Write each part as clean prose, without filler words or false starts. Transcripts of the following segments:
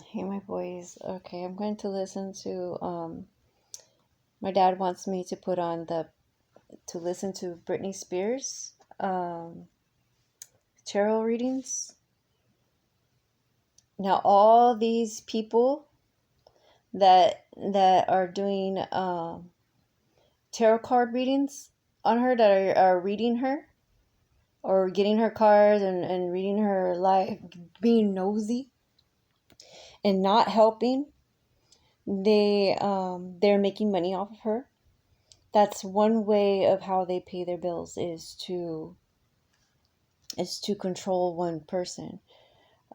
Hey, my boys. Okay, I'm going to listen to. My dad wants me to put on to listen to Britney Spears tarot readings. Now, all these people that are doing tarot card readings on her, that are reading her or getting her cards and reading her life, being nosy and not helping, they're making money off of her. That's one way of how they pay their bills, is to control one person.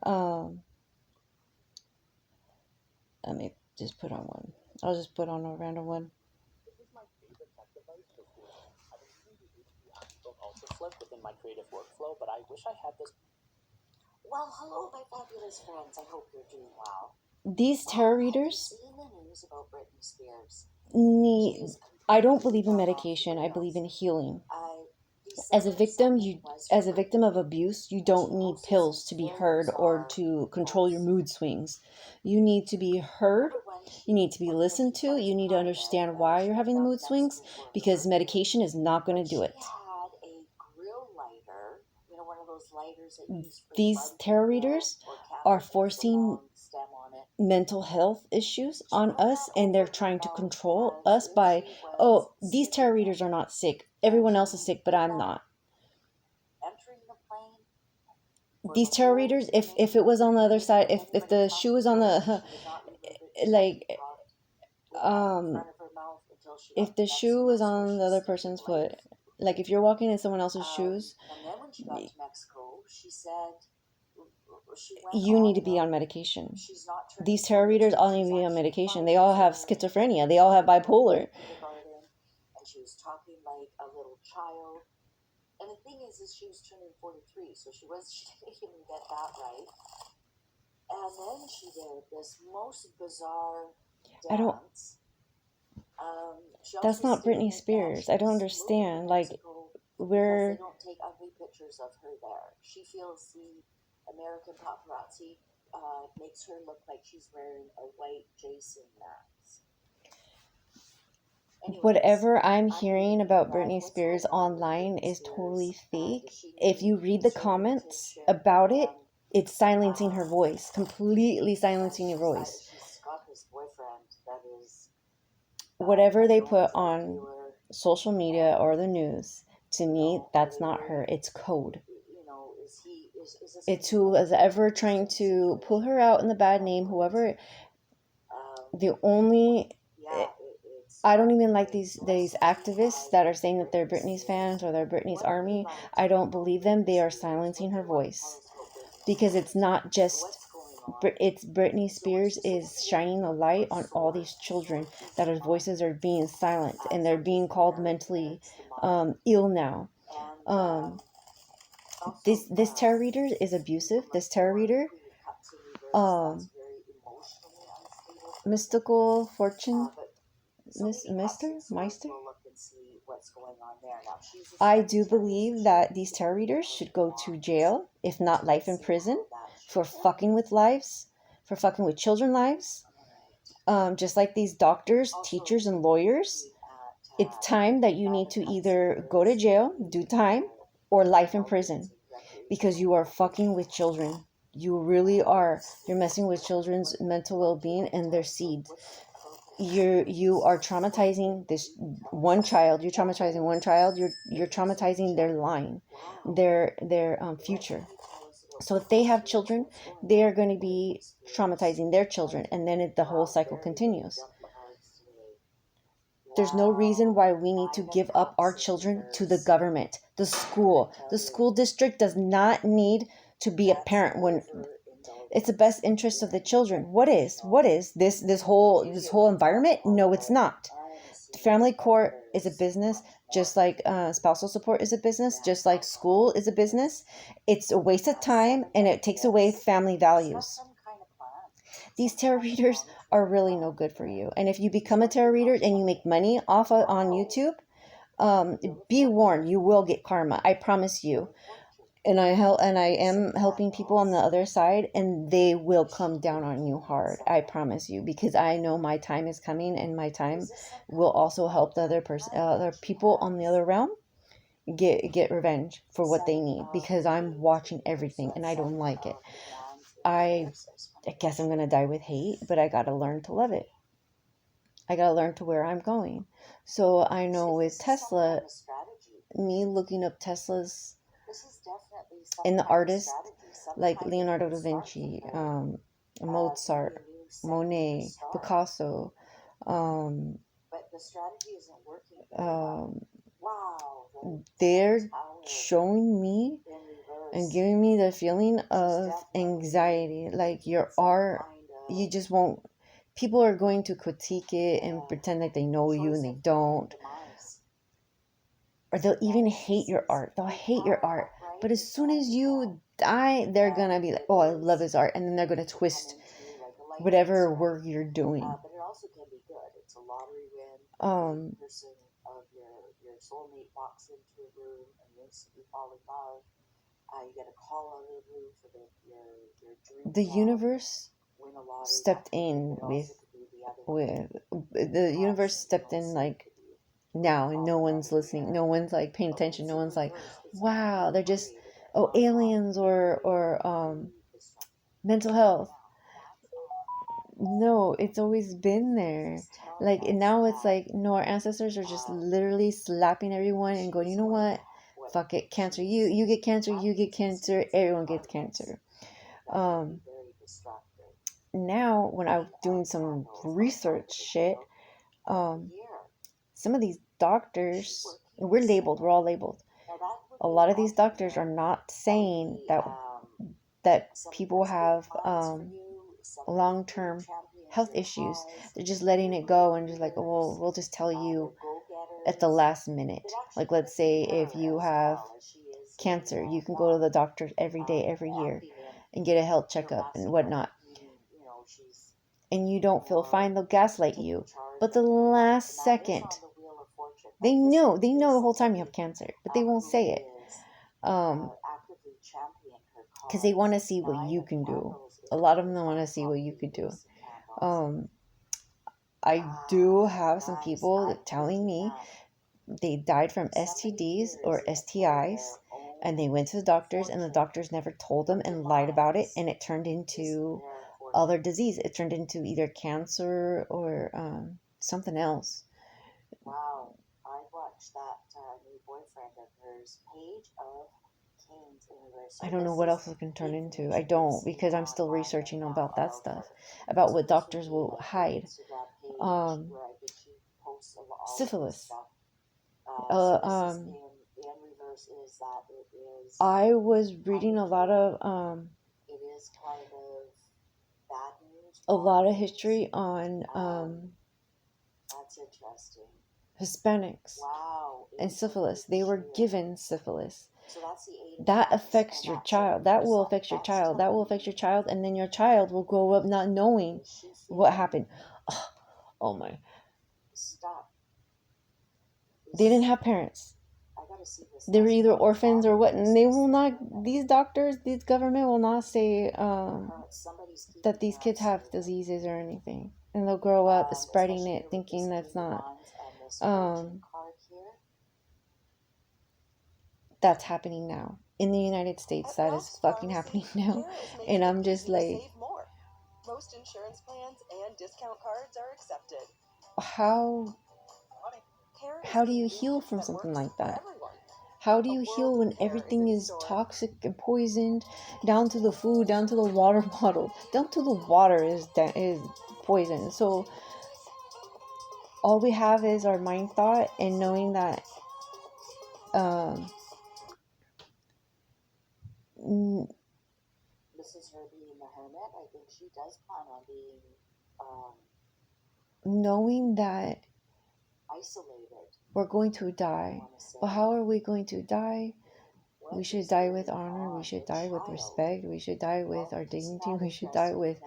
Let me just put on one. I'll just put on a random one. Also flip within my creative workflow, but I wish I had this. Well, hello, my fabulous friends. I hope you're doing well. These tarot readers Seeing the news about Britney Spears. I don't believe in medication. I believe in healing. As a victim of abuse, you don't need pills to be heard or to control your mood swings. You need to be heard. You need to be listened to. You need to understand why you're having the mood swings, because medication is not going to do it. These tarot readers are forcing mental health issues on us, and they're trying to control us by, oh, these tarot readers are not sick. Everyone else is sick, but I'm not. These tarot readers, if it was on the other side, if the shoe was on the like if the shoe was on the other person's foot, like if you're walking in someone else's shoes, you need to be on medication. These tarot readers all need to be on medication. They all have schizophrenia. They all have bipolar. And she was talking like a little child. And the thing is she was turning 43, so she didn't even get that right. And then she did this most bizarre dance. That's not Britney Spears. I don't understand. Like, they don't take ugly pictures of her there. She feels the American paparazzi makes her look like she's wearing a white Jason mask. Anyways, whatever I'm hearing about Britney Spears online is totally fake. If you read the comments about it, it's silencing her voice, completely silencing your voice. Whatever they put on social media or the news, to me, that's not her. It's code. It's who is ever trying to pull her out in the bad name, whoever. I don't even like these activists that are saying that they're Britney's fans or they're Britney's army. I don't believe them. They are silencing her voice, because it's not just, it's Britney Spears is shining a light on all these children that our voices are being silent and they're being called mentally ill now. This tarot reader is abusive. This tarot reader, mystical fortune. Meister? I do believe that these tarot readers should go to jail, if not life in prison, for fucking with lives, for fucking with children's lives. Just like these doctors, teachers, and lawyers, it's time that you need to either go to jail, do time, or life in prison, because you are fucking with children. You really are. You're messing with children's mental well-being and their seed. You are traumatizing this one child. You're traumatizing one child. You're traumatizing their line, their future. So if they have children, they are going to be traumatizing their children, and then the whole cycle continues. There's no reason why we need to give up our children to the government, the school. The school district does not need to be a parent when it's the best interest of the children. What is this whole environment? No, it's not. The family court is a business, just like spousal support is a business, just like school is a business. It's a waste of time, and it takes away family values. These tarot readers are really no good for you. And if you become a tarot reader and you make money on YouTube, be warned, you will get karma. I promise you. And I am helping people on the other side, and they will come down on you hard. I promise you, because I know my time is coming, and my time will also help the other people on the other realm get revenge for what they need, because I'm watching everything and I don't like it. I guess I'm gonna die with hate, but I gotta learn to love it. I gotta learn to where I'm going. So I know with Tesla, me looking up Tesla's and the artists like Leonardo da Vinci, Mozart, Monet, Picasso, um, um, they're showing me and giving me the feeling of anxiety. Like your art, you just won't. People are going to critique it and pretend that they know you and they don't. Or they'll even hate your art. They'll hate your art. But as soon as you die, they're going to be like, oh, I love his art. And then they're going to twist whatever work you're doing. The universe stepped in with the universe stepped in like now, and no one's listening, no one's like paying attention, no one's like, wow, they're just, oh, aliens or mental health. No, it's always been there. Like, and now it's like, no, our ancestors are just literally slapping everyone and going, you know what, fuck it, cancer, you get cancer, you get cancer, everyone gets cancer. Now when I'm doing some research shit, some of these doctors, we're labeled, we're all labeled. A lot of these doctors are not saying that people have long-term health issues. They're just letting it go and just like, oh, well, we'll just tell you at the last minute. Like, let's say if you have cancer, you can go to the doctor every day, every year, and get a health checkup and whatnot. And you don't feel fine, they'll gaslight you. But the last second, they know the whole time you have cancer, but they won't say it. Because they want to see what you can do. A lot of them want to see what you could do. I do have some people telling me they died from STDs or STIs, and they went to the doctors, and the doctors never told them and lied about it, and it turned into other disease. It turned into either cancer or something else. Wow, I watched that new boyfriend of hers, Page of Kings Universe. I don't know what else it can turn into. I don't, because I'm still researching about that stuff, about what doctors will hide. Syphilis. I was reading a lot of history on Hispanics and syphilis. They were given syphilis. That affects your child. That will affect your child. That will affect your child, and then your child will grow up not knowing what happened. Oh my. They didn't have parents. They were either orphans or what, and they will not, these doctors, these government will not say that these kids have diseases or anything. And they'll grow up spreading it, thinking that's not. That's happening now. In the United States, that is fucking happening now. And I'm just like, most insurance plans and discount cards are accepted. How do you heal from something like that? How do you heal when everything is toxic and poisoned, down to the food, down to the water bottle, down to the water is poison. So all we have is our mind thought and knowing that this is her being the hermit. I think she does plan on being knowing that isolated. We're going to die. But how are we going to die? We should die with honor. We should die with respect. We should die with our dignity. We should die with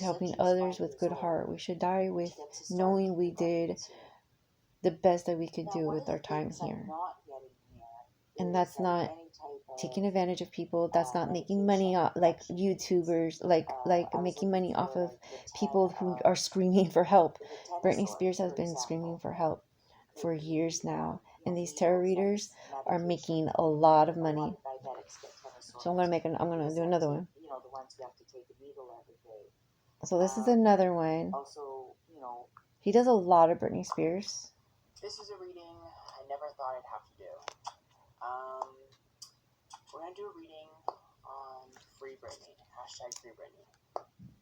helping others with good heart. We should die with knowing we did the best that we could do with our time here. And that's not any type of taking advantage of people. That's not making money off, like YouTubers, like making money off of people who are screaming for help. Britney Spears has been screaming for help for years now, and these tarot readers are making a lot of money. So I'm gonna do another one. You know, the ones who have to take a needle every day. So this is another one. Also, you know, He does a lot of Britney Spears. this is a reading I never thought I'd have to do. We're gonna do a reading on Free Britney. Hashtag Free Britney.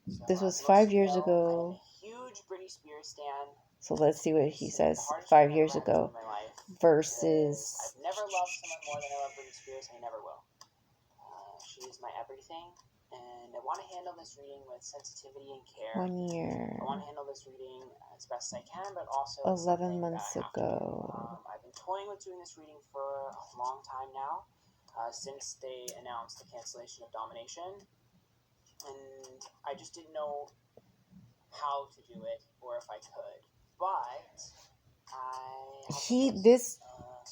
So, This was 5 years ago. I'm a huge Britney Spears stan. So let's see what he says 5 years ago versus. I've never loved someone more than I love Britney Spears, and I never will. She is my everything, and I want to handle this reading with sensitivity and care. 1 year. I want to handle this reading as best I can, but also 11 months ago. I've been toying with doing this reading for a long time now, since they announced the cancellation of Domination, and I just didn't know how to do it or if I could. But this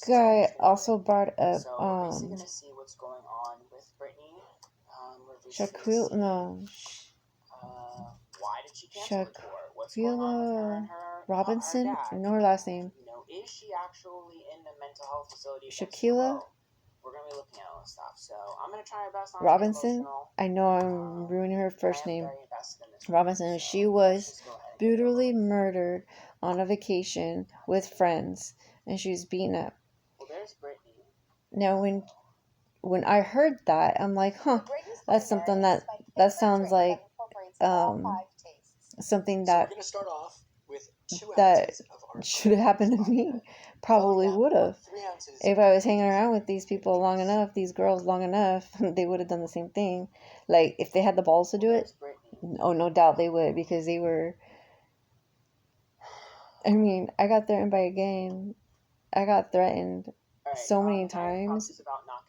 guy also brought up so we're basically gonna see what's going on with Britney. Why did she cancel the tour? What's going on with her and her Robinson? her dad? I know her last name. You know, is she actually in the mental health facility? Shaquilla? We're gonna be looking at all this stuff. So I'm gonna try my best. Robinson? I know I'm ruining her first name. Robinson. She was brutally murdered on a vacation with friends, and she was beaten up. Well, there's Britney. Now, when I heard that, I'm like, huh, that's something that sounds like something that should have happened to me. Probably would have. If I was hanging around with these people long enough, these girls long enough, they would have done the same thing. Like, if they had the balls to do it, oh, no doubt they would, because they were. I mean, I got threatened by a gang. I got threatened so many times,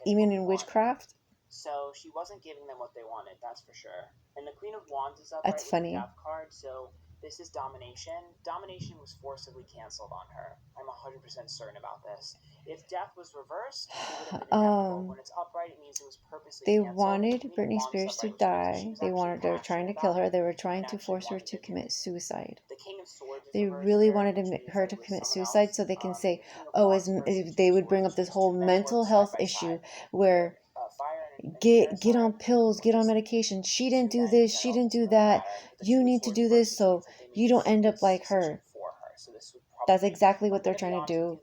even in witchcraft. So she wasn't giving them what they wanted, that's for sure. And the Queen of Wands is up that's right funny. With the Death card, so this is Domination. Domination was forcibly canceled on her. I'm 100% certain about this. If Death was reversed, it would have been inevitable. When it's upright, it means it was purposely they canceled. wanted Britney Spears to die. They were trying to kill her. They were trying to force her to commit suicide. The King of Swords they really wanted her to commit suicide so they can say, oh, they would bring up this whole mental health issue where get on pills, get on medication. She didn't do this, she didn't do that. You need to do this so you don't end up like her. That's exactly what they're trying to do.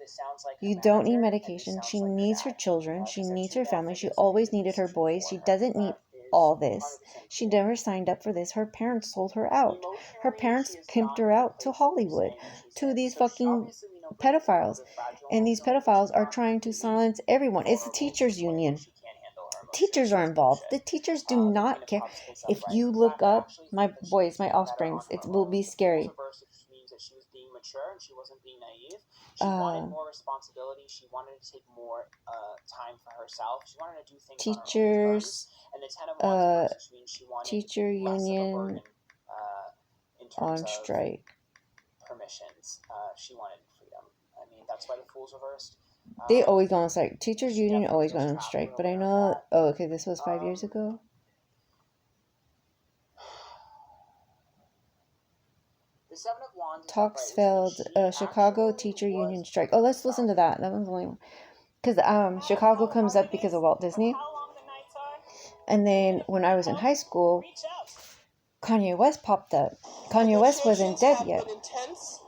You don't need medication. She needs her children. She needs her family. She always needed her boys. She doesn't need all this. She never signed up for this. Her parents sold her out. Her parents pimped her out to Hollywood, to these fucking pedophiles. And these pedophiles are trying to silence everyone. It's the teachers' union. Teachers are involved. The teachers do not care. If you look up my boys, my offsprings, it will be scary. She was being mature and she wasn't being naive. She wanted more responsibility. She wanted to take more time for herself. She wanted to do things teachers, on her own terms. And the Ten of Wands means she wanted teacher union in terms on of strike. Permissions. She wanted freedom. I mean, that's why the Fool's reversed. They always go on strike. Teachers union always go on strike. But I know. Oh, okay. This was 5 years ago. The Seven of Wands talks failed. Chicago teacher union strike. Oh, let's listen to that. That one's the only one. Because Chicago comes up because of Walt Disney. And then when I was in high school, Kanye West popped up. Kanye West wasn't dead yet. Intense,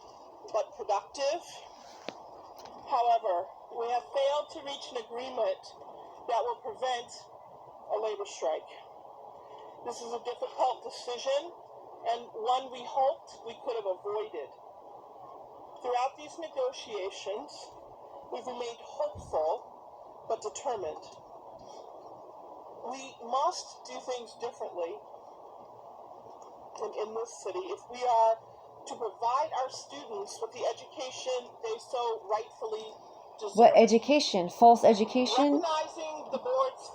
but productive. However, we have failed to reach an agreement that will prevent a labor strike. This is a difficult decision, and one we hoped we could have avoided. Throughout these negotiations, we've remained hopeful but determined. We must do things differently in this city if we are to provide our students with the education they so rightfully deserve. What education? False education?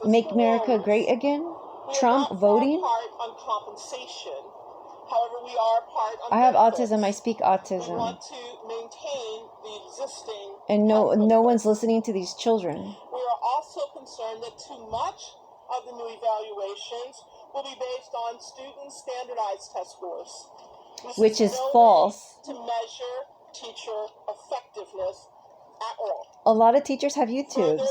Make America great again? Trump voting? On compensation. However, we are part of I have benefits. autism. I speak We autism. want to maintain the existing And health no one's benefits. listening to these children. We are also concerned that too much of the new evaluations will be based on student standardized test scores. This Which is no false. way to measure teacher effectiveness at all. A lot of teachers have YouTubes.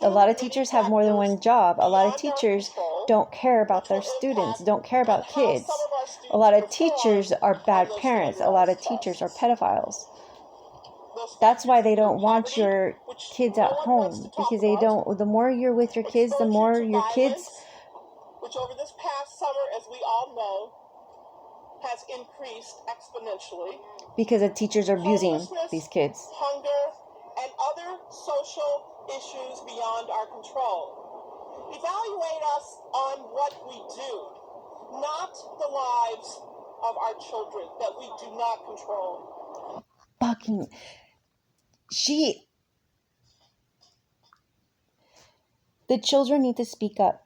A lot of teachers have more than one job. A lot of teachers don't care about their students, don't care about kids. A lot of teachers are bad parents. A lot of teachers are pedophiles. That's why they don't want your kids at home, because they don't. The more you're with your kids, the more your kids. Which over this past summer, as we all know, has increased exponentially. Because the teachers are abusing these kids. Hunger, and other social issues beyond our control. Evaluate us on what we do, not the lives of our children that we do not control. Fucking. The children need to speak up.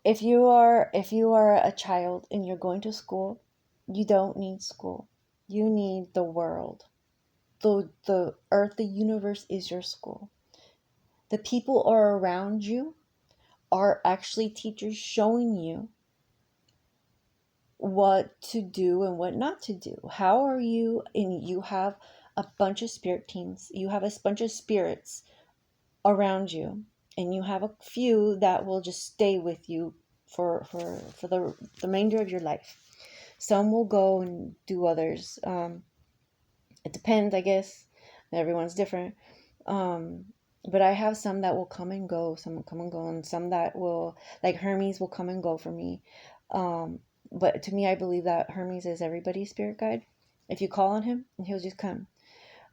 If you are a child and you're going to school, you don't need school. You need the world. The earth, the universe is your school. The people are around you are actually teachers showing you what to do and what not to do. How are you? And you have a bunch of spirit teams. You have a bunch of spirits around you, and you have a few that will just stay with you for the remainder of your life. Some will go and do others. It depends, I guess. Everyone's different. But I have some that will come and go. Some will come and go, and some that will, like Hermes, will come and go for me. But to me, I believe that Hermes is everybody's spirit guide. If you call on him, he'll just come.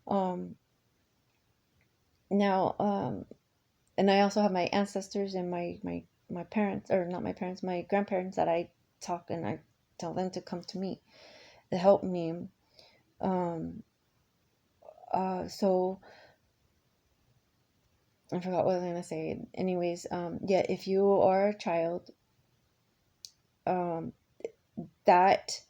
And I also have my ancestors and my parents, or not my parents, my grandparents, that I talk and I tell them to come to me to help me. So I forgot what I was going to say. Anyways, yeah, if you are a child, that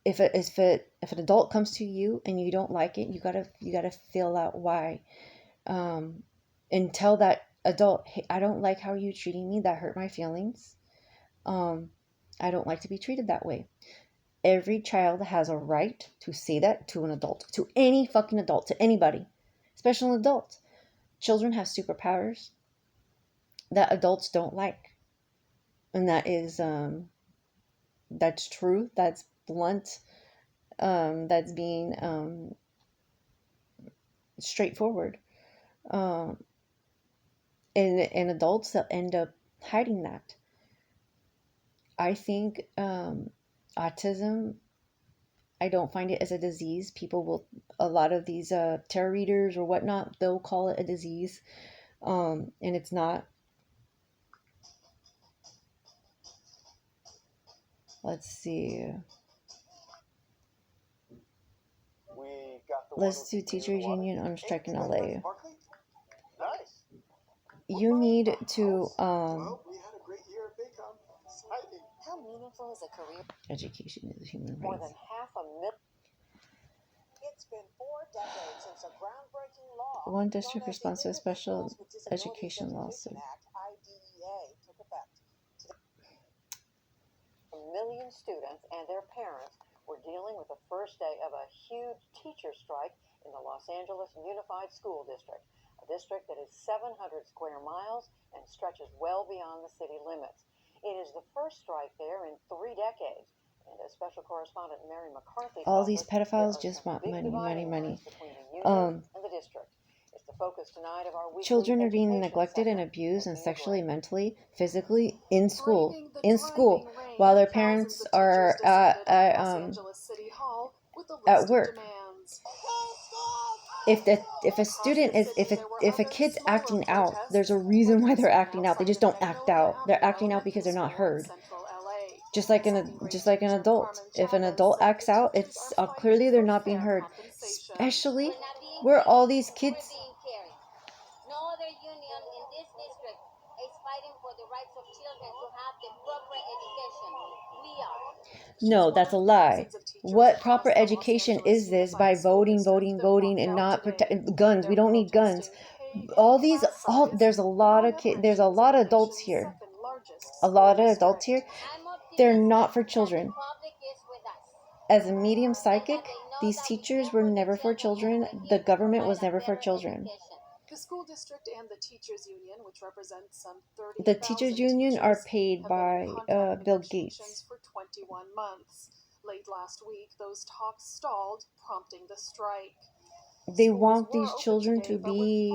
if an adult comes to you and you don't like it, you gotta feel out why, and tell that adult, hey, I don't like how you're treating me. That hurt my feelings. I don't like to be treated that way. Every child has a right to say that to an adult, to any fucking adult, to anybody, especially an adult. Children have superpowers that adults don't like, and that is that's true. That's blunt. That's being straightforward. And adults that end up hiding that. I think autism, I don't find it as a disease. People will, a lot of these tarot readers or whatnot, they'll call it a disease, and it's not. Let's see. Let's do teachers union on strike in LA. You need to How meaningful is a career? education is a human More right. than 500,000. It's been 4 decades since a groundbreaking law. One district responds to a special education lawsuit. IDEA took effect. A million students and their parents were dealing with the first day of a huge teacher strike in the Los Angeles Unified School District, a district that is 700 square miles and stretches well beyond the city limits. It is the first strike there in 3 decades. And as special correspondent Mary McCarthy, all these pedophiles just want money. And the district. It's the focus tonight of our Children are being neglected and abused and sexually, mentally, physically in school, while their parents are at work. If a kid's acting out, there's a reason why they're acting out. They just don't act out. They're acting out because they're not heard. Just like an adult. If an adult acts out, it's clearly they're not being heard. Especially where all these kids. No other union in this district is fighting for the rights of children to have the proper education. No, that's a lie. What proper education is this by voting, and not protect guns? We don't need guns. There's a lot of there's a lot of adults here. A lot of adults here. They're not for children. As a medium psychic, these teachers were never for children. The government was never for children. The school district and the teachers union, which represents some 30,000 The teachers union are paid by Bill Gates for 21 months. Late last week, those talks stalled, prompting the strike. They want these children to be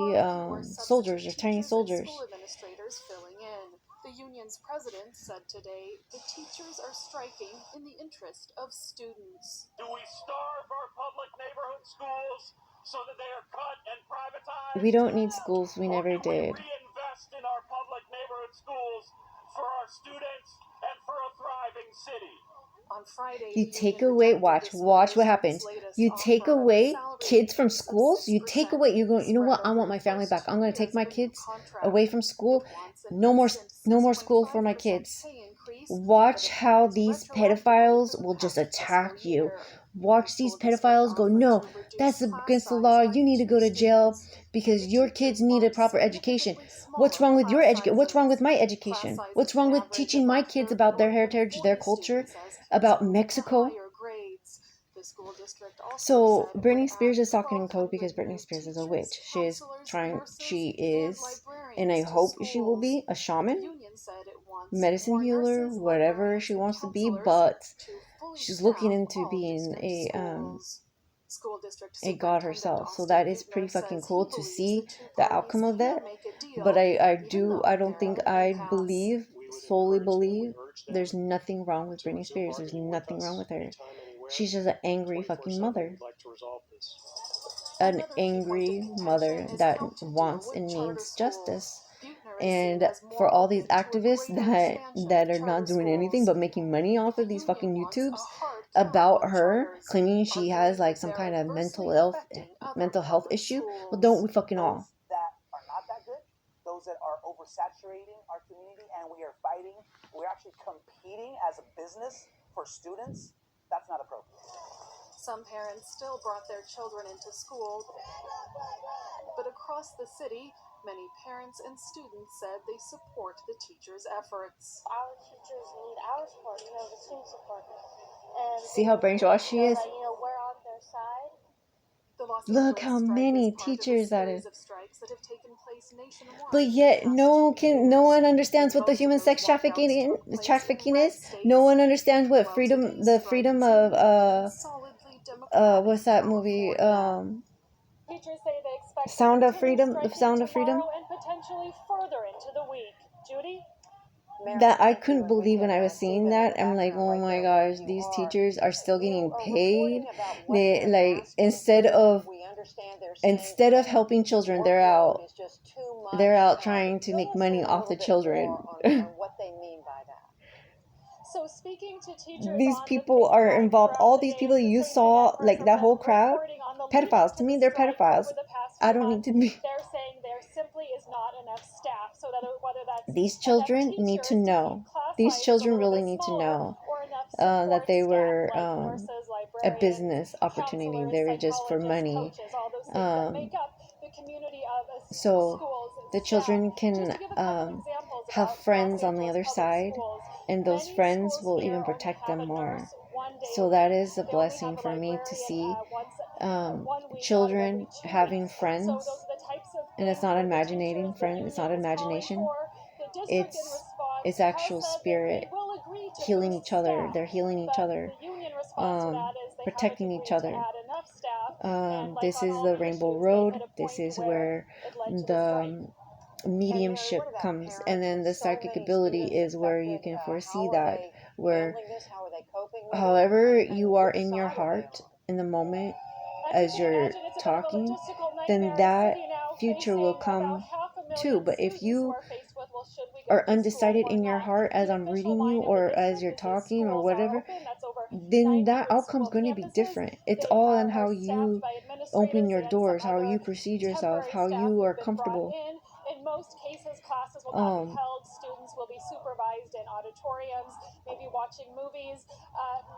soldiers or tiny soldiers. School administrators filling in. The union's president said today the teachers are striking in the interest of students. Do we starve our public neighborhood schools so that they are cut and privatized? We don't need schools. We never did. We reinvest in our public neighborhood schools for our students and for a thriving city. On Friday, you take away, watch what happens. You take away kids from schools. You take away, you know what? I want my family back. I'm going to take my kids away from school. No more school for my kids. Watch how these pedophiles will just attack you. Watch these pedophiles go, no, that's against the law. You need to go to jail because your kids need a proper education. What's wrong with your education? What's wrong with my education? What's wrong with teaching my kids about their heritage, their culture, about Mexico? So Britney Spears is talking in code because Britney Spears is a witch. She is, and I hope she will be, a shaman, medicine healer, whatever she wants to be, but she's looking into being a god herself. So that is pretty fucking cool to see the outcome of that. But I solely believe there's nothing wrong with Britney Spears. There's nothing wrong with her. She's just an angry fucking mother. An angry mother that wants and needs justice. And for all these activists that are not doing anything but making money off of these fucking YouTubes about her claiming she has like some kind of mental health issue, well, don't we fucking all? That are not that good, those that are oversaturating our community, and we are fighting, we're actually competing as a business for students. That's not appropriate. Some parents still brought their children into school, but across the city, many parents and students said they support the teachers' efforts. Our teachers need our support, the student support. And see how brainwashed she is? We're on their side. Look how many teachers that is. But yet no one understands what the human sex trafficking is. No one understands what the freedom of what's that movie? Teachers say they expect Sound of Freedom. The Sound of Freedom. And potentially further into the week. Judy? That I couldn't believe when I was seeing that. I'm like, oh my gosh, these teachers are still getting paid. They like instead of helping children, they're out trying to make money off the children. So speaking to teachers, these people are involved. All these people you saw, like that whole crowd, pedophiles. To me, they're pedophiles. I don't need to be. They're saying there simply is not enough staff. So whether that's these children need to know. These children really need to know that they were a business opportunity. They were just for money. So the children can have friends on the other side, and those friends will even protect them more. So that is a blessing for me to see children having friends, and it's not imagining friends. It's not imagination. It's actual spirit healing each other. They're healing each other, protecting each other. This is the Rainbow Road. This is where the mediumship comes, and then the psychic ability is where you can foresee that, where however you are in your heart in the moment as you're talking, then that future will come too. But if you are undecided in your heart as I'm reading you or as you're talking or whatever, then that outcome's going to be different. It's all in how you open your doors, how you proceed yourself, how you are comfortable. most cases, classes will not be held. Students will be supervised in auditoriums, maybe watching movies.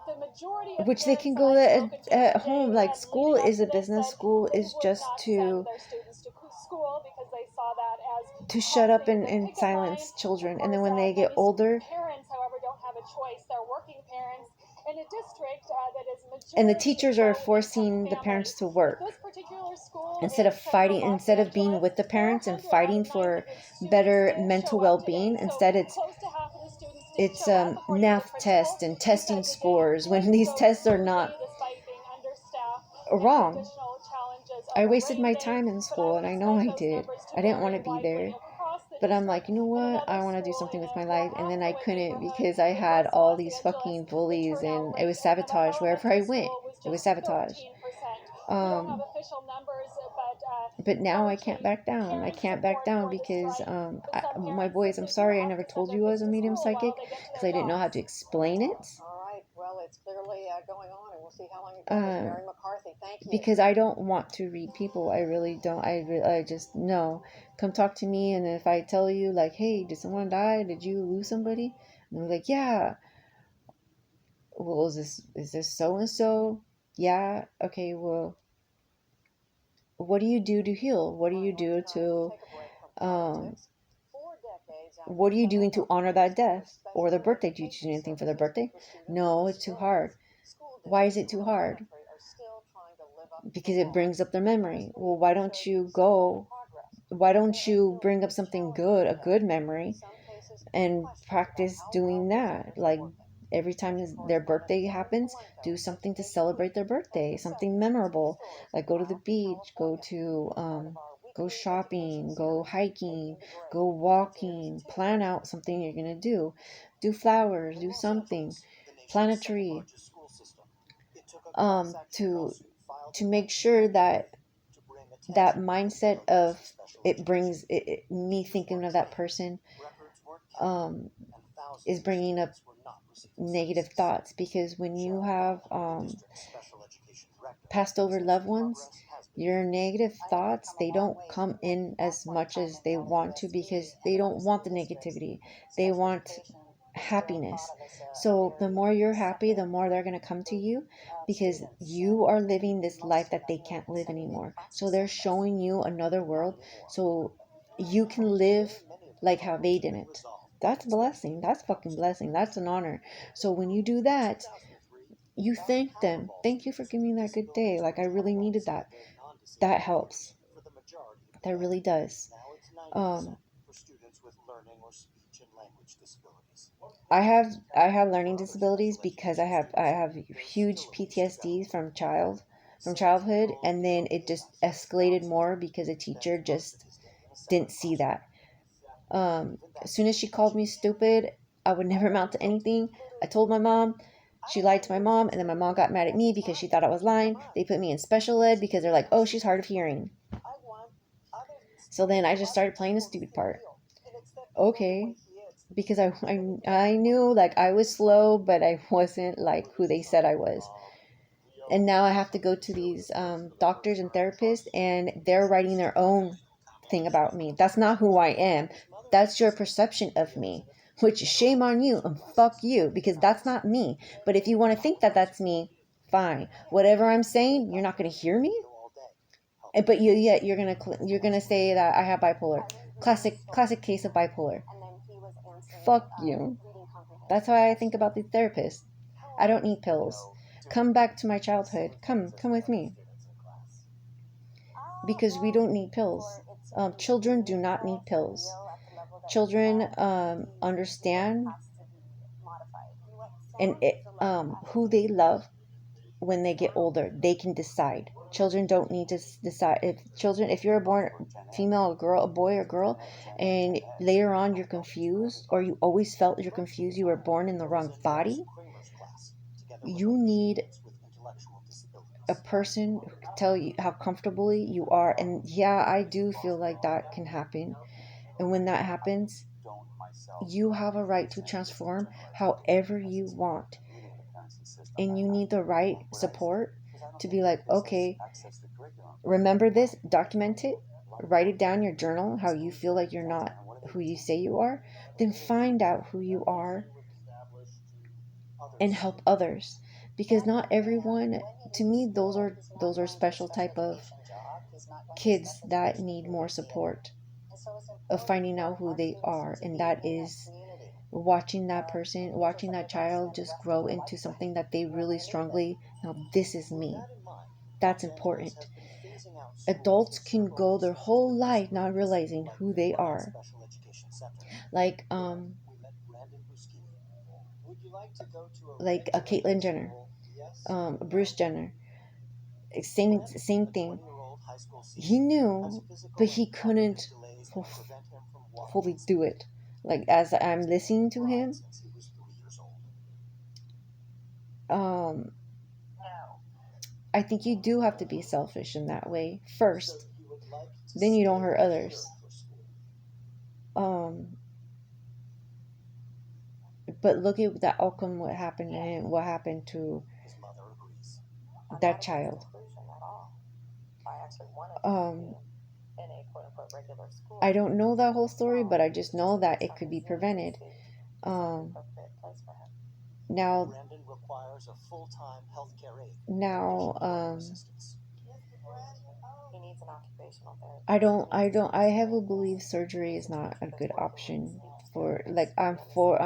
The majority of which they parents can that go I've spoken to at today home. Like, and school leading up is to a this business. said School they is would just not to send their students to school because they saw that as shut up causing the and picket line. silence children. Of And then course, when they get many older, parents, however, don't have a choice. They're working parents in a district that is and the majority teachers are low-income forcing the parents families. to work This particular school instead in of central fighting, Los instead of being Angeles, with the parents and 400 out fighting of for 900 students better did mental show up today. well-being. So Instead, close to half of the students did it's show up, according to the math principal. tests and He testing said that they scores when would these go tests are smoothly not despite being understaffed and the wrong. additional challenges of I the wasted rain my day. time in But I school, would and I know expect I those did. numbers to I didn't want vary to be widely there. across the But I'm district. like, you know In what? another I want to do school something in with a my more life. And then I affluent couldn't neighborhood because I in had West all Los these Angeles, fucking the bullies, turnout and it rate was in the sabotage wherever I elementary went. school was It was just sabotage. 13%. We don't have official numbers, But but now I can't largely back down. I parent can't back support down for the because strike. But some my parents boys, I'm simply do sorry I have never to send told their you I kids was a to medium school while psychic they get to because their I didn't know how jobs. to explain it. All right. Well, it's clearly going on, and we'll see how long it goes. Mary McCarthy, thank you. Because I don't want to read people. I really don't. I just, no. Come talk to me, and if I tell you, like, hey, did someone die? Did you lose somebody? And they're like, yeah. Well, is this so and so? Yeah. Okay. Well, what do you do to heal? What do you do to what are you doing to honor that death or their birthday? Do you do anything for their birthday? No, it's too hard. Why is it too hard? Because it brings up their memory. Well, why don't you bring up something good, a good memory, and practice doing that? Like, every time their birthday happens, do something to celebrate their birthday, something memorable. Like, go to the beach, go shopping, go hiking, go walking, plan out something you're going to do. Do flowers, do something. Plant a tree. To make sure that mindset of it brings me thinking of that person is bringing up negative thoughts, because when you have passed over loved ones, your negative thoughts, they don't come in as much as they want to, because they don't want the negativity. They want happiness. So the more you're happy, the more they're going to come to you, because you are living this life that they can't live anymore. So they're showing you another world so you can live like how they didn't. That's a blessing. That's fucking blessing. That's an honor. So when you do that, you thank them. Thank you for giving me that good day. Like, I really needed that. That helps. That really does. I have learning disabilities because I have huge PTSD from childhood, and then it just escalated more because a teacher just didn't see that. As soon as she called me stupid, I would never amount to anything. I told my mom. She lied to my mom, and then my mom got mad at me because she thought I was lying. They put me in special ed because they're like, oh, she's hard of hearing. So then I just started playing the stupid part. Okay. Because I knew, like, I was slow, but I wasn't like who they said I was. And now I have to go to these doctors and therapists, and they're writing their own thing about me. That's not who I am. That's your perception of me, which, shame on you and fuck you, because that's not me. But if you want to think that that's me, fine. Whatever I'm saying, you're not going to hear me. But you're gonna say that I have bipolar. Classic case of bipolar. Fuck you. That's how I think about the therapist. I don't need pills. Come back to my childhood. Come with me. Because we don't need pills. Children do not need pills. Children understand and who they love when they get older. They can decide. Children don't need to decide. If you're born female or girl, a boy or girl, and later on you're confused, or you always felt you're confused, you were born in the wrong body, you need a person who can tell you how comfortably you are. And yeah, I do feel like that can happen. And when that happens, you have a right to transform however you want. And you need the right support to be like, okay, remember this, document it, write it down in your journal, how you feel like you're not who you say you are, then find out who you are and help others. Because not everyone, to me, those are special type of kids that need more support of finding out who they are, and that is watching that person, watching that child just grow into something that they really strongly, now this is me. That's important. Adults can go their whole life not realizing who they are. Like a Caitlyn Jenner, Bruce Jenner, same thing. He knew, but he couldn't fully do it. Like, as I'm listening to him, I think you do have to be selfish in that way first. Then you don't hurt others. But look at that outcome, what happened to him, what happened to that child. I don't know that whole story, but I just know that it could be prevented. Now, I have a belief surgery is not a good option for, like, I'm for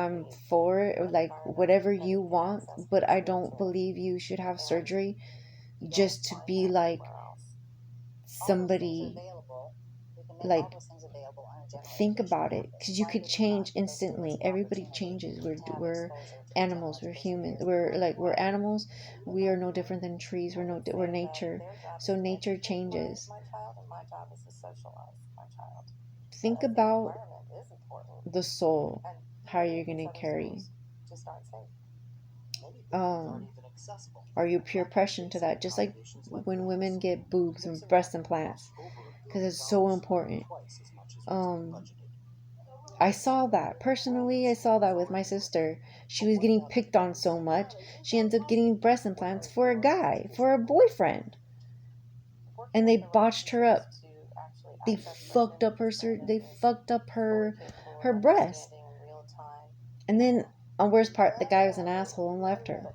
like whatever you want, but I don't believe you should have surgery just to be like somebody. Like, think about it, because you could change instantly. Everybody changes. We're animals. We're humans. We're animals. We are no different than trees. We're nature. So nature changes. Think about the soul. How you're gonna carry. Are you pure pressure to that? Just like when women get boobs and breast implants, because it's so important. I saw that personally. I saw that with my sister. She was getting picked on so much, she ends up getting breast implants for a guy, for a boyfriend, and they botched her up. They fucked up her breast. And then, on worst part, the guy was an asshole and left her.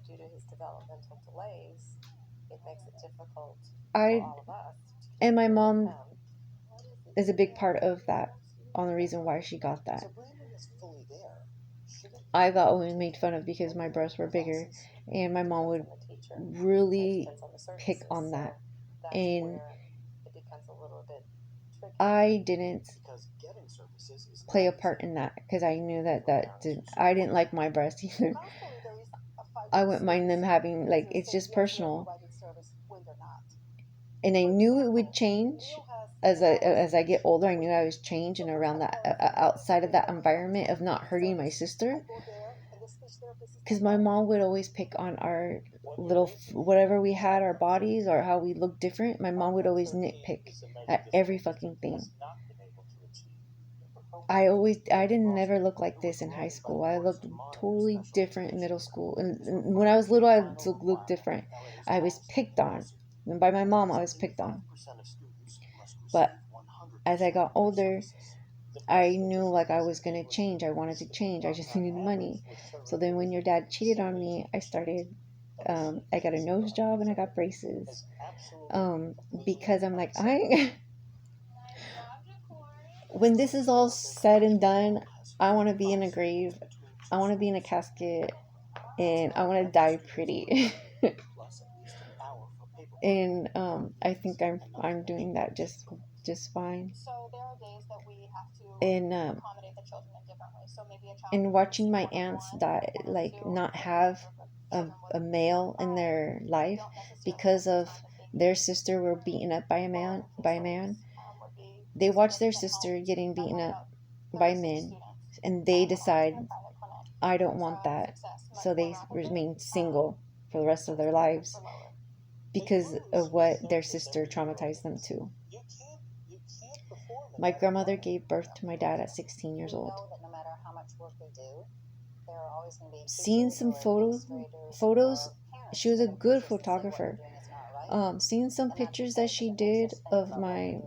And my mom is a big part of that, on the reason why she got that. I got always made fun of because my breasts were bigger, and my mom would really pick on that. And I didn't play a part in that, because I knew I didn't like my breasts either. I wouldn't mind them having, like, it's just personal. And I knew it would change as I get older. I knew I was changing around that, outside of that environment of not hurting my sister. Because my mom would always pick on our little, whatever we had, our bodies, or how we looked different. My mom would always nitpick at every fucking thing. I didn't never look like this in high school. I looked totally different in middle school. And when I was little, I looked different. I was picked on. And by my mom, I was picked on. But as I got older, I knew, like, I was going to change. I wanted to change. I just needed money. So then when your dad cheated on me, I started, I got a nose job and I got braces. Because I'm like, when this is all said and done, I want to be in a grave. I want to be in a casket, and I want to die pretty. And I think I'm doing that just fine. And watching my aunts die, like, not have a male in their life because of their sister were beaten up by a man. They watch their sister getting beaten up by men, and they decide, I don't want that. So they remain single for the rest of their lives because of what their sister traumatized them to. My grandmother gave birth to my dad at 16 years old. Seeing some photos, she was a good photographer. Seeing some pictures that she did of my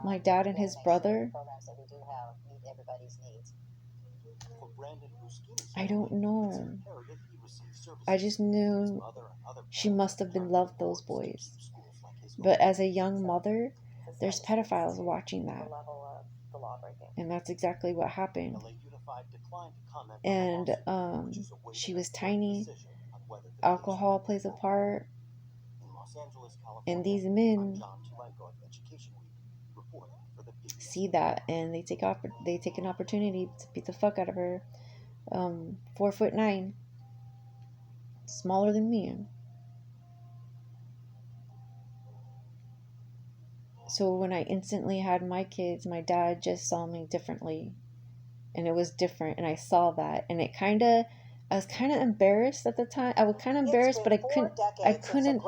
my dad and his brother, programs that we do have meet everybody's needs. I don't know. I just knew she must have been loved those boys. But as a young mother, there's pedophiles watching that. And that's exactly what happened. And she was tiny. Alcohol plays a part. And these men see that and they take an opportunity to beat the fuck out of her. 4'9", smaller than me. So when I instantly had my kids, my dad just saw me differently, and it was different, and I saw that, and I was kind of embarrassed at the time. I was kind of embarrassed, but I couldn't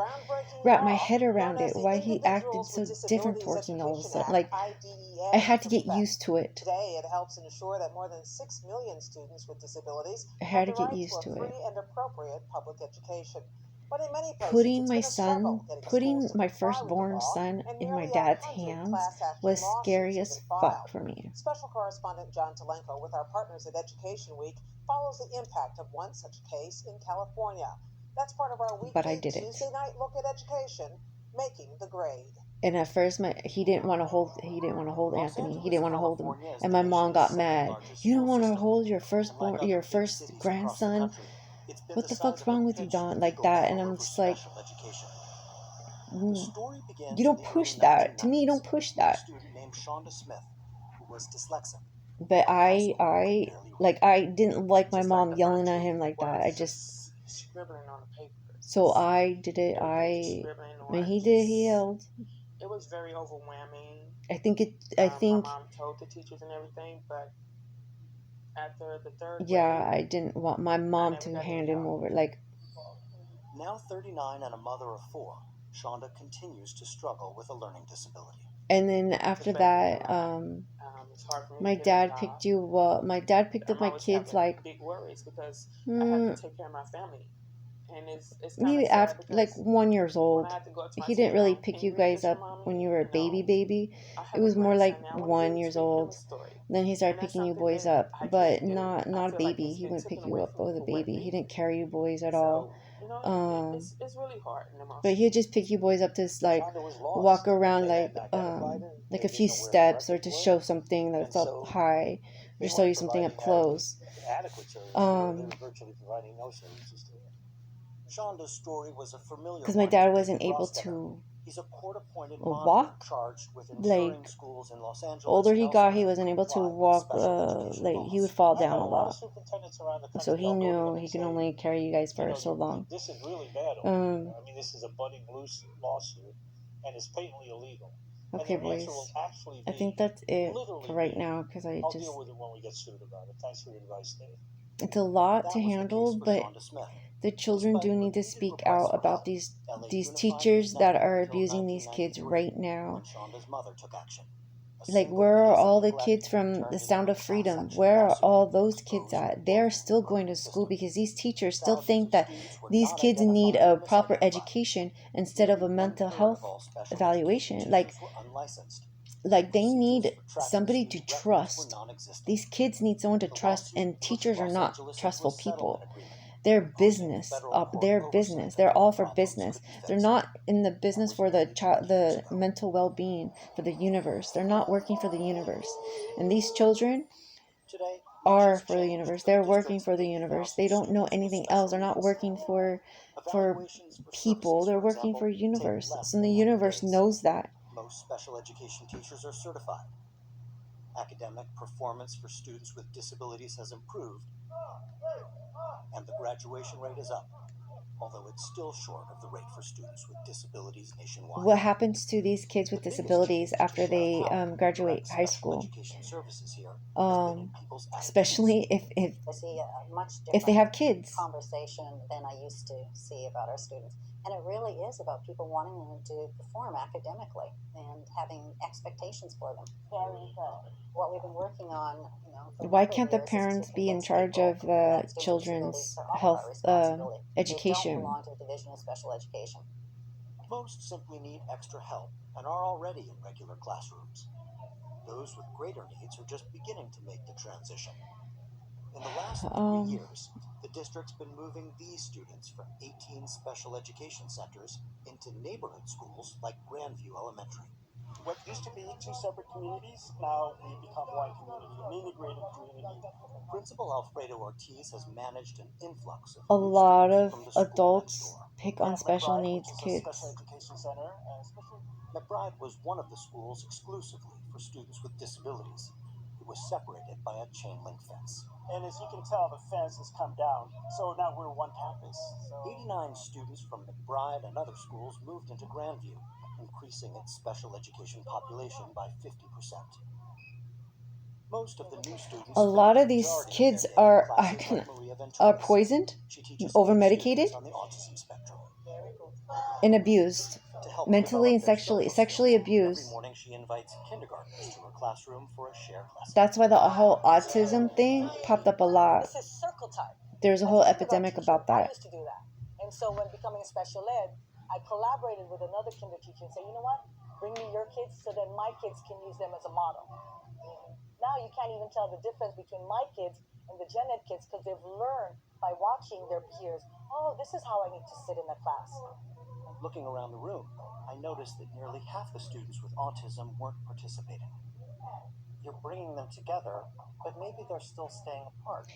wrap my head around it. Why he acted so different towards me all of a sudden. Like, I had to get used to it. Today, it helps ensure that more than 6 million students with disabilities I had to have the get right used to a to free it. and appropriate public education. But in many places, Putting it's my been a struggle son, getting putting schools to my comply with the firstborn law, son and in my nearly dad's 100 hands class action was lawsuits scary have as been fuck filed. for me. Special correspondent John Telenko with our partners at Education Week follows the impact of one such case in California. That's part of our But I weekly did it. Tuesday night look at education, making the grade. And at first, he didn't want to hold Anthony. He didn't want to hold him, and my mom got mad. You don't want to hold your first grandson? What the fuck's wrong with you, Don? Like that, and I'm just like, you don't push that. To me, you don't push that. But I didn't like my mom yelling at him like that. I just, so I did it. When he did, he yelled. It was very overwhelming. I think my mom told the teachers and everything, but after the third grade, I didn't want my mom to hand him over. Like, now 39 and a mother of 4, Shonda continues to struggle with a learning disability. And then after that, my dad picked up my kids like big worries because I have to take care of my family. And it's maybe after like 1 year old. He didn't really pick you guys up when you were a baby. It was more like 1 year old. Then he started picking you boys up, but not a baby. He wouldn't pick you up as a baby. He didn't carry you boys at all. It's really hard and emotional. But he'd just pick you boys up to like walk around like a few steps, or to show something that's up high, or show you something up close. Shonda's story was a familiar because my dad wasn't able to walk. Like, older he got, he wasn't able to walk. Like, he would fall down a lot. So he knew he can only carry you guys for so long. This is really bad. I mean, this is a budding loose lawsuit, and it's patently illegal. Okay, boys. I think that's it for right now, because I'll deal with it when we get sued about it. Thanks for your advice, Dave. It's a lot to handle, but the children do need to speak out about these teachers that are abusing these kids right now. Like, where are all the kids from The Sound of Freedom? Where are all those kids at? They're still going to school because these teachers still think that these kids need a proper education instead of a mental health evaluation. Like they need somebody to trust. These kids need someone to trust, and teachers are not trustful people. They're business. They're all for business. They're not in the business for the mental well-being, for the universe. They're not working for the universe. And these children are for the universe. They're working for the universe. They don't know anything else. They're not working for people. They're working for universe. So the universe knows that. Most special education teachers are certified. Academic performance for students with disabilities has improved, and the graduation rate is up, although it's still short of the rate for students with disabilities nationwide. What happens to these kids with disabilities after they graduate high school? Especially if they have kids. Conversation than I used to see about our students. And it really is about people wanting them to perform academically and having expectations for them. Very good. What we've been working on, why can't the parents be in charge of the children's health education? They don't belong to the Division of Special Education. Most simply need extra help and are already in regular classrooms. those with greater needs are just beginning to make the transition. In the last 3 Um, years, the district's been moving these students from 18 special education centers into neighborhood schools like Grandview Elementary. What used to be two separate communities, now we become one community, an integrated community. Principal Alfredo Ortiz has managed an influx of a new lot students of from the school adults next door. pick on special needs which is a kids. special education center, McBride was one of the schools exclusively for students with disabilities. It was separated by a chain link fence. And as you can tell, the fence has come down, so now we're one campus. So 89 students from McBride and other schools moved into Grandview, increasing its special education population by 50%. Most of the new students A lot of spend the these majority of kids their day in are classes like Maria are Ventura's. poisoned, She teaches over eight medicated, students on the autism spectrum. and abused, To help mentally and develop their social sexually skills, abused. every morning she invites kindergartners to her classroom for a shared lesson. That's why the whole autism thing popped up a lot. This is circle time. There's a whole epidemic about I that. used to do that. And so when becoming a special ed, I collaborated with another kinder teacher and said, you know what? Bring me your kids so that my kids can use them as a model. Now you can't even tell the difference between my kids and the gen ed kids because they've learned by watching their peers, oh, this is how I need to sit in a class. Looking around the room, I noticed that nearly half the students with autism weren't participating. You're bringing them together, but maybe they're still staying apart.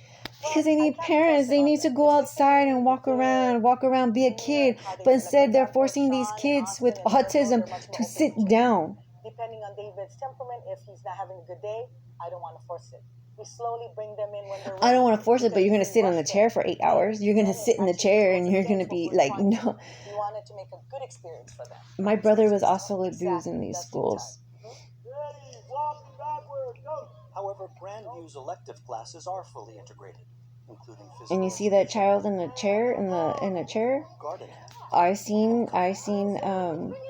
Because they need parents. They need to go outside and walk around, be a kid. But instead, they're forcing these kids with autism to sit down. Depending on David's temperament, if he's not having a good day, I don't want to force it. We slowly bring them in when they're ready. I don't want to force it, but you're going to sit on the chair for 8 hours. You're going to sit in the chair and you're going to be like, no. We wanted to make a good experience for them. My brother was also abused in these schools. However, Grandview's elective classes are fully integrated, including physical And you see that child in the chair, in the chair? gardening. I seen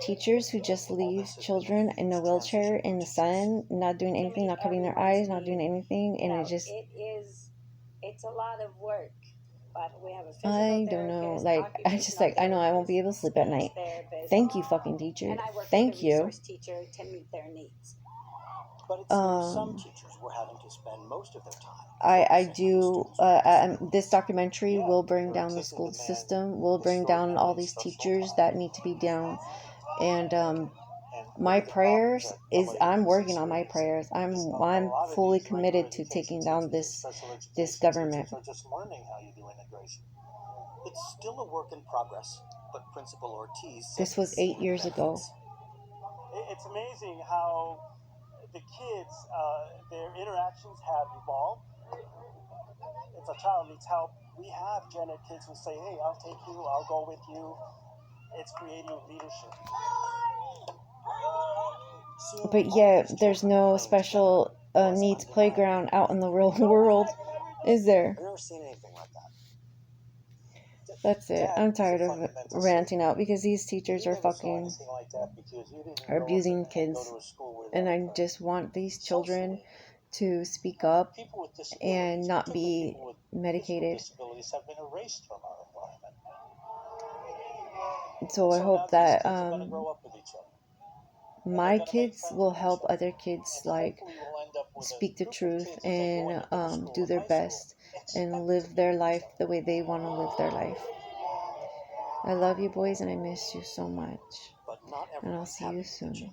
teachers who just leave children in a wheelchair in the sun, not doing anything, not covering their eyes, not doing anything, and it's a lot of work. But we have a physical I don't know, like I know I won't be able to sleep at night. Thank you, fucking teacher. Thank you. Teacher to meet their needs. But it seems some teachers were having to spend most of their time. I do. This documentary will bring down the school system. Will bring down all these teachers that need to be down. And my prayers is I'm working on my prayers. I'm fully committed to taking down this government. Just learning how you do integration. It's still a work in progress, but Principal Ortiz said This was 8 years ago. it's amazing how the kids, their interactions have evolved. If a child needs help, we have gen ed kids who say, hey, I'll take you, I'll go with you. It's creating leadership. But yet, there's no special needs playground out in the real world, is there? I've never seen anything like that. That's it. I'm tired of ranting out because these teachers are fucking are abusing kids, and I just want these children to speak up and not be medicated. So I hope that my kids will help other kids like speak the truth and do their best and live their life the way they want to live their life. I love you boys and I miss you so much. And I'll see you soon.